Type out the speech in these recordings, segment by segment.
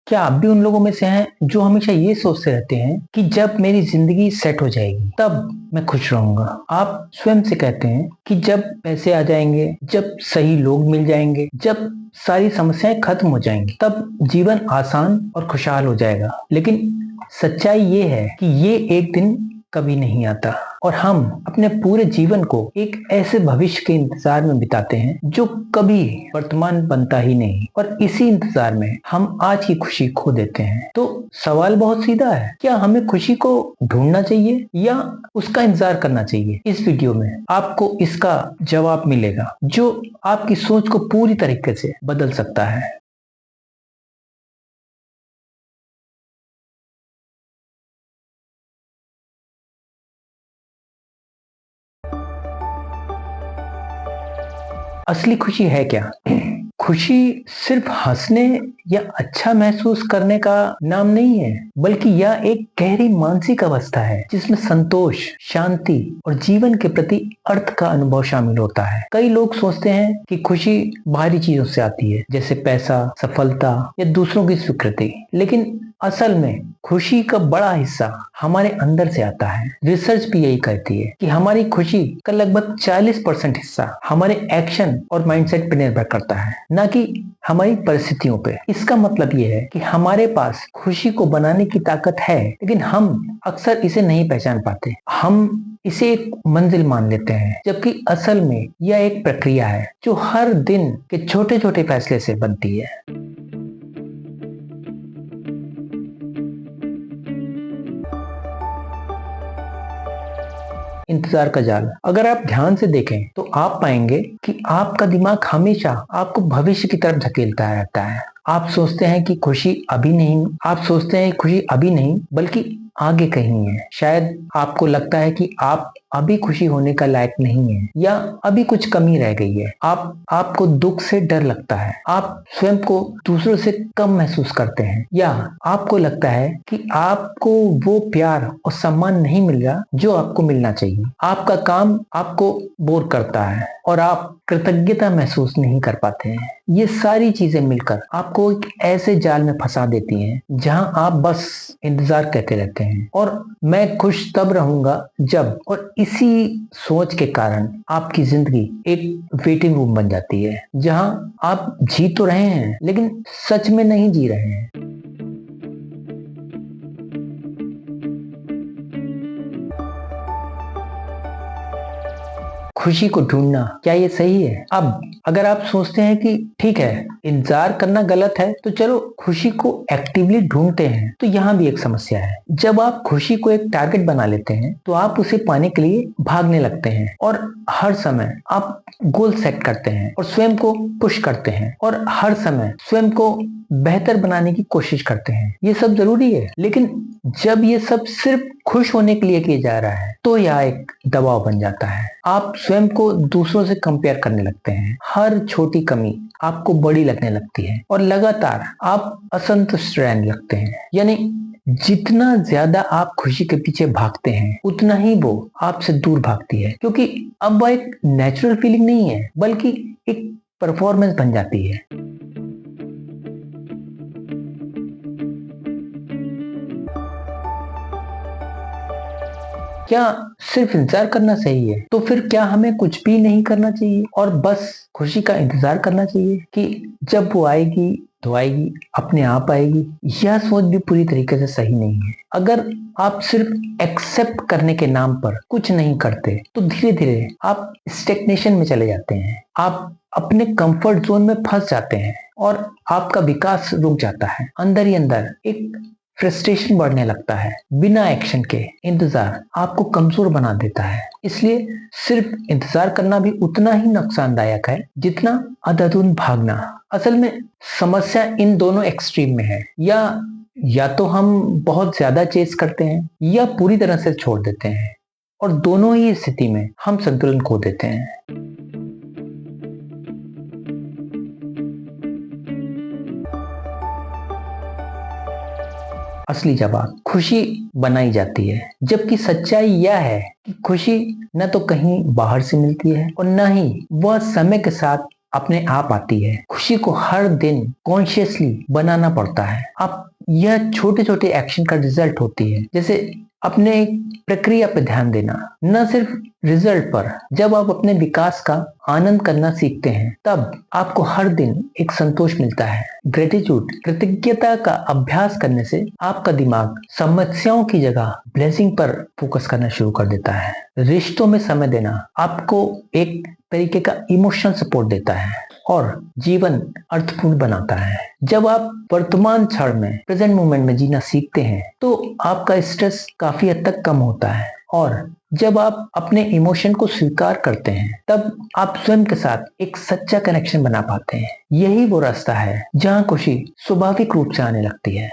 क्या आप भी उन लोगों में से हैं जो हमेशा ये सोचते रहते हैं कि जब मेरी जिंदगी सेट हो जाएगी तब मैं खुश रहूंगा। आप स्वयं से कहते हैं कि जब पैसे आ जाएंगे, जब सही लोग मिल जाएंगे, जब सारी समस्याएं खत्म हो जाएंगी तब जीवन आसान और खुशहाल हो जाएगा। लेकिन सच्चाई ये है कि ये एक दिन कभी नहीं आता और हम अपने पूरे जीवन को एक ऐसे भविष्य के इंतजार में बिताते हैं जो कभी वर्तमान बनता ही नहीं, और इसी इंतजार में हम आज की खुशी खो देते हैं। तो सवाल बहुत सीधा है, क्या हमें खुशी को ढूंढना चाहिए या उसका इंतजार करना चाहिए? इस वीडियो में आपको इसका जवाब मिलेगा जो आपकी सोच को पूरी तरीके से बदल सकता है। असली खुशी है क्या? खुशी सिर्फ हंसने या अच्छा महसूस करने का नाम नहीं है, बल्कि यह एक गहरी मानसिक अवस्था है जिसमें संतोष, शांति और जीवन के प्रति अर्थ का अनुभव शामिल होता है। कई लोग सोचते हैं कि खुशी बाहरी चीजों से आती है, जैसे पैसा, सफलता या दूसरों की स्वीकृति, लेकिन असल में खुशी का बड़ा हिस्सा हमारे अंदर से आता है। रिसर्च भी यही कहती है कि हमारी खुशी का लगभग 40% हिस्सा हमारे एक्शन और माइंडसेट पर निर्भर करता है, न कि हमारी परिस्थितियों पे। इसका मतलब ये है कि हमारे पास खुशी को बनाने की ताकत है, लेकिन हम अक्सर इसे नहीं पहचान पाते। हम इसे एक मंजिल मान लेते हैं, जबकि असल में यह एक प्रक्रिया है जो हर दिन के छोटे छोटे फैसले से बनती है। इंतजार का जाल। अगर आप ध्यान से देखें तो आप पाएंगे कि आपका दिमाग हमेशा आपको भविष्य की तरफ धकेलता रहता है। आप सोचते हैं कि खुशी अभी नहीं, बल्कि आगे कहीं है। शायद आपको लगता है कि आप अभी खुशी होने का लायक नहीं है, या अभी कुछ कमी रह गई है। आपको दुख से डर लगता है, आप स्वयं को दूसरों से कम महसूस करते हैं, या आपको लगता है कि आपको वो प्यार और सम्मान नहीं मिल रहा जो आपको मिलना चाहिए। आपका काम आपको बोर करता है और आप कृतज्ञता महसूस नहीं कर पाते हैं। ये सारी चीजें मिलकर आपको एक ऐसे जाल में फंसा देती हैं जहां आप बस इंतजार करते रहते हैं, और मैं खुश तब रहूंगा जब, और इसी सोच के कारण आपकी जिंदगी एक वेटिंग रूम बन जाती है जहां आप जी तो रहे हैं लेकिन सच में नहीं जी रहे हैं। खुशी को ढूंढना, क्या ये सही है? अब अगर आप सोचते हैं कि ठीक है, इंतजार करना गलत है, तो चलो खुशी को एक्टिवली ढूंढते हैं, तो यहाँ भी एक समस्या है। जब आप खुशी को एक टारगेट बना लेते हैं तो आप उसे पाने के लिए भागने लगते हैं, और हर समय आप गोल सेट करते हैं और स्वयं को पुश करते हैं, और हर समय स्वयं को बेहतर बनाने की कोशिश करते हैं। ये सब जरूरी है, लेकिन जब ये सब सिर्फ खुश होने के लिए किया जा रहा है तो यह एक दबाव बन जाता है। आप स्वयं को दूसरों से कंपेयर करने लगते हैं, हर छोटी कमी आपको बड़ी लगने लगती है, और लगातार आप असंतुष्ट रहने लगते हैं। यानी जितना ज्यादा आप खुशी के पीछे भागते हैं उतना ही वो आपसे दूर भागती है, क्योंकि अब वह एक नेचुरल फीलिंग नहीं है बल्कि एक परफॉर्मेंस बन जाती है। क्या सिर्फ इंतजार करना सही है? तो फिर क्या हमें कुछ भी नहीं करना चाहिए और बस खुशी का इंतजार करना चाहिए कि जब वो आएगी तो आएगी, अपने आप आएगी? यह सोच भी पूरी तरीके से सही नहीं है। अगर आप सिर्फ एक्सेप्ट करने के नाम पर कुछ नहीं करते तो धीरे धीरे आप स्टेग्नेशन में चले जाते हैं, आप अपने कंफर्ट जोन में फंस जाते हैं और आपका विकास रुक जाता है। अंदर ही अंदर एक फ्रस्ट्रेशन बढ़ने लगता है। बिना एक्शन के इंतजार आपको कमजोर बना देता है। इसलिए सिर्फ इंतजार करना भी उतना ही नुकसानदायक है जितना अंधाधुंध भागना। असल में समस्या इन दोनों एक्सट्रीम में है, या तो हम बहुत ज्यादा चेस करते हैं या पूरी तरह से छोड़ देते हैं, और दोनों ही स्थिति में हम संतुलन खो देते हैं। असली जवाब, खुशी बनाई जाती है, जबकि सच्चाई यह है कि खुशी न तो कहीं बाहर से मिलती है और न ही वह समय के साथ अपने आप आती है। खुशी को हर दिन कॉन्शियसली बनाना पड़ता है। अब यह छोटे छोटे एक्शन का रिजल्ट होती है, जैसे अपने प्रक्रिया पर ध्यान देना, न सिर्फ रिजल्ट पर। जब आप अपने विकास का आनंद करना सीखते हैं तब आपको हर दिन एक संतोष मिलता है। ग्रेटिट्यूड, कृतज्ञता का अभ्यास करने से आपका दिमाग समस्याओं की जगह ब्लेसिंग पर फोकस करना शुरू कर देता है। रिश्तों में समय देना आपको एक तरीके का इमोशनल सपोर्ट देता है और जीवन अर्थपूर्ण बनाता है। जब आप वर्तमान क्षण में, प्रेजेंट मोमेंट में जीना सीखते हैं तो आपका स्ट्रेस काफी हद तक कम होता है। और जब आप अपने इमोशन को स्वीकार करते हैं तब आप स्वयं के साथ एक सच्चा कनेक्शन बना पाते हैं। यही वो रास्ता है जहां खुशी स्वाभाविक रूप से आने लगती है।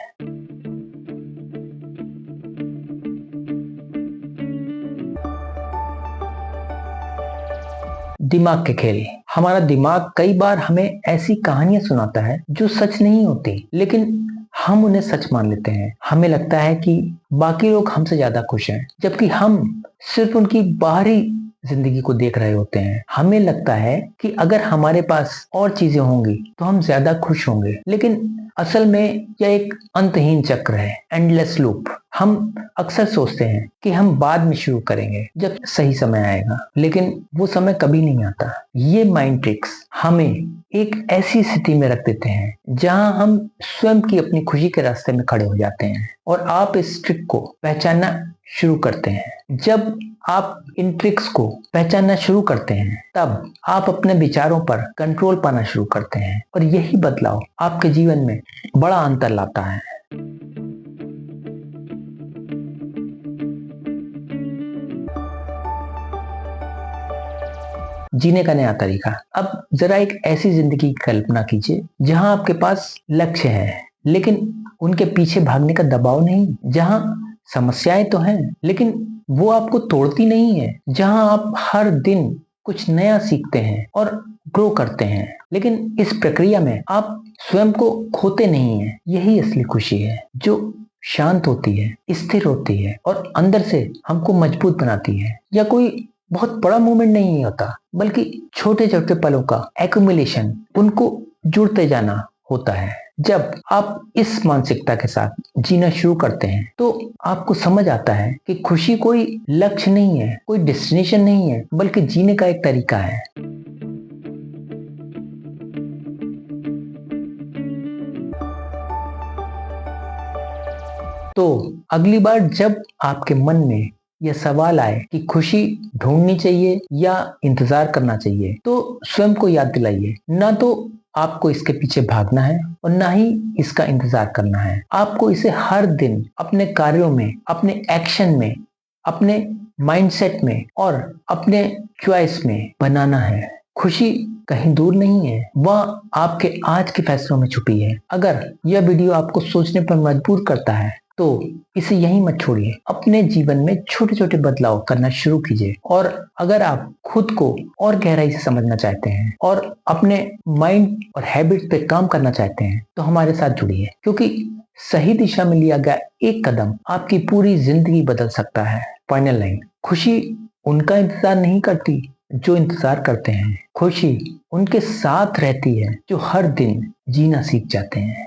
दिमाग के खेल। हमारा दिमाग कई बार हमें ऐसी कहानियां सुनाता है जो सच नहीं होती, लेकिन हम उन्हें सच मान लेते हैं। हमें लगता है कि बाकी लोग हमसे ज्यादा खुश हैं, जबकि हम सिर्फ उनकी बाहरी जिंदगी को देख रहे होते हैं। हमें लगता है कि अगर हमारे पास और चीजें होंगी तो हम ज्यादा खुश होंगे, लेकिन असल में यह एक अंतहीन चक्र है, एंडलेस लूप। हम अक्सर सोचते हैं कि हम बाद में शुरू करेंगे जब सही समय आएगा, लेकिन वो समय कभी नहीं आता। ये माइंड ट्रिक्स हमें एक ऐसी स्थिति में रख देते हैं जहां हम स्वयं की अपनी खुशी के रास्ते में खड़े हो जाते हैं और आप इस ट्रिक को पहचानना शुरू करते हैं। जब आप इन ट्रिक्स को पहचानना शुरू करते हैं तब आप अपने विचारों पर कंट्रोल पाना शुरू करते हैं और यही बदलाव आपके जीवन में बड़ा अंतर लाता है। जीने का नया तरीका। अब जरा एक ऐसी जिंदगी की कल्पना कीजिए जहां आपके पास लक्ष्य है लेकिन उनके पीछे भागने का दबाव नहीं, जहां समस्याएं तो हैं लेकिन वो आपको तोड़ती नहीं है, जहां आप हर दिन कुछ नया सीखते हैं और ग्रो करते हैं, लेकिन इस प्रक्रिया में आप स्वयं को खोते नहीं हैं। यही असली खुशी है, जो शांत होती है, स्थिर होती है और अंदर से हमको मजबूत बनाती है। या कोई बहुत बड़ा मूवमेंट नहीं होता, बल्कि छोटे छोटे पलों का एक्यूमुलेशन, उनको जुड़ते जाना होता है। जब आप इस मानसिकता के साथ जीना शुरू करते हैं तो आपको समझ आता है कि खुशी कोई लक्ष्य नहीं है, कोई डेस्टिनेशन नहीं है, बल्कि जीने का एक तरीका है। तो अगली बार जब आपके मन में यह सवाल आए कि खुशी ढूंढनी चाहिए या इंतजार करना चाहिए, तो स्वयं को याद दिलाइए, ना तो आपको इसके पीछे भागना है और ना ही इसका इंतजार करना है। आपको इसे हर दिन अपने कार्यों में, अपने एक्शन में, अपने माइंडसेट में और अपने चॉइस में बनाना है। खुशी कहीं दूर नहीं है, वह आपके आज के फैसलों में छुपी है। अगर यह वीडियो आपको सोचने पर मजबूर करता है तो इसे यहीं मत छोड़िए। अपने जीवन में छोटे छोटे बदलाव करना शुरू कीजिए और अगर आप खुद को और गहराई से समझना चाहते हैं और अपने माइंड और हैबिट पे काम करना चाहते हैं तो हमारे साथ जुड़िए, क्योंकि सही दिशा में लिया गया एक कदम आपकी पूरी जिंदगी बदल सकता है। Final line. खुशी उनका इंतजार नहीं करती जो इंतजार करते हैं, खुशी उनके साथ रहती है जो हर दिन जीना सीख जाते हैं।